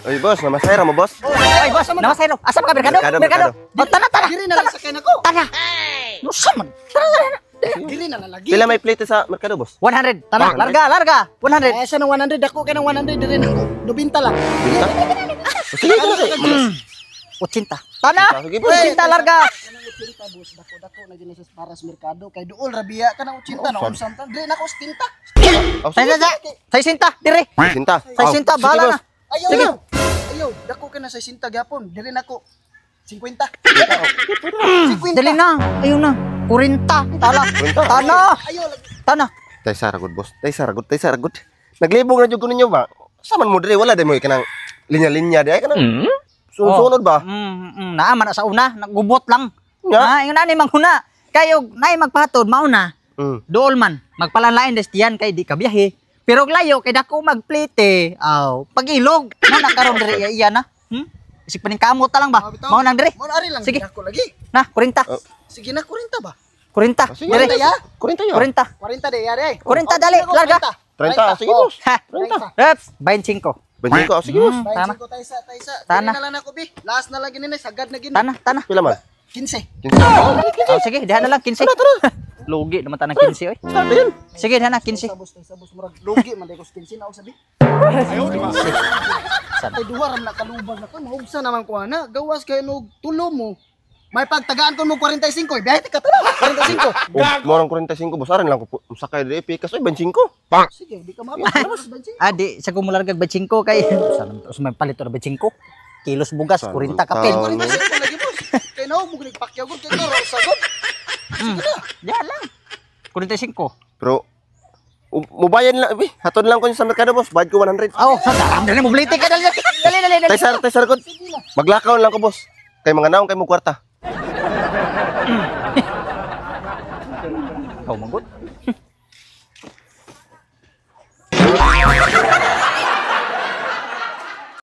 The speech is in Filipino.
Oy, boss, namasayra mo, boss. Ay, boss, namasay ro. Asa ka merkado? Merkado. Tana. Diri na lang sa kain ako. Tana. Nusa man. Tana. Diri na lang lagi. Pila may plate sa merkado, boss? 100. Tana, larga. 100. Eh, sa ng 100 ako kay ng 100 diri na. 20 lang. Binta? Sige, sige. 80. Tana. Sige, boss. 80 larga. Kanang 80 boss, dako na gini sa para sa merkado kay duol rabiya kanang 80 na unsan tan. Diri na ako 70. Oh, sige. Sa 60 dire. Sinta. Sa 60 bahala na. Ayaw Sige. na. Ayaw, dako ka na sa 60 gyapon. Diri na ako 50. 50. Dali na. Ayun na. 40. Tala. Tana. Ayaw lagi. Tana. Tay saragod, boss. Tay saragod. Naglibong na jud ko ninyo ba? Saman mo dire wala day mo kanang linya-linya di ay kanang sunod ba? Naaman na sa una, naggubot lang. Nga. Yung nani manghuna. Kayo, nai magpahatod, mauna. Dool man, magpalanlain destiyan kay di ka biyahe. Pero layo, kay dako magplite. Pag-ilog, na nakaroon diri iya na. Isig paning kamot ta lang ba? Mao nang diri. Mo ari lang Sige. dako lagi. Na, 40. Sige na 40 ba? 40. Sige, Diri. 40 ya. 40. 40 de yari. 40 dali, larga. 30, sige, boss. Ha. 30. Reps, 25. Benjing ko, sige, boss. Tama. Tama. Taysa. Tana. Diri na lang ako bi. Last na lang gini sagad na gini. Tana. Pila man? 15. Sige, diha na lang 15. Lugi naman tanang 15 oy. Start din. Sige, diha na 15. Sabos murag lugi man day ko 15 na ako sabi. Ay duha ram na kalubag na ko mahugsa naman ko ana. Gawas kay nog tulo mo. May pagtagaan ko mo 45, biyahe ka tara. 45. Mo nang 45, boss. Aran lang ko sakay dire pikas oy 25. Sige, di ka mabas. Di sa kumulargag 25 kay sana may palit na 25. Kilos bugas, 40 kapin. 45 lagi boss. Kay naog mo ginig pakyaw ko kay karo sagot. Sige na. Diyan lang. 45. Pero mubayan lang, hatod lang ko sa merkado, boss. Bayad ko 100. Sa daram na mobility ka dali. Tay sar ko. Maglakaw lang ko, boss. Kay mga naong kay mo kwarta. Manggut.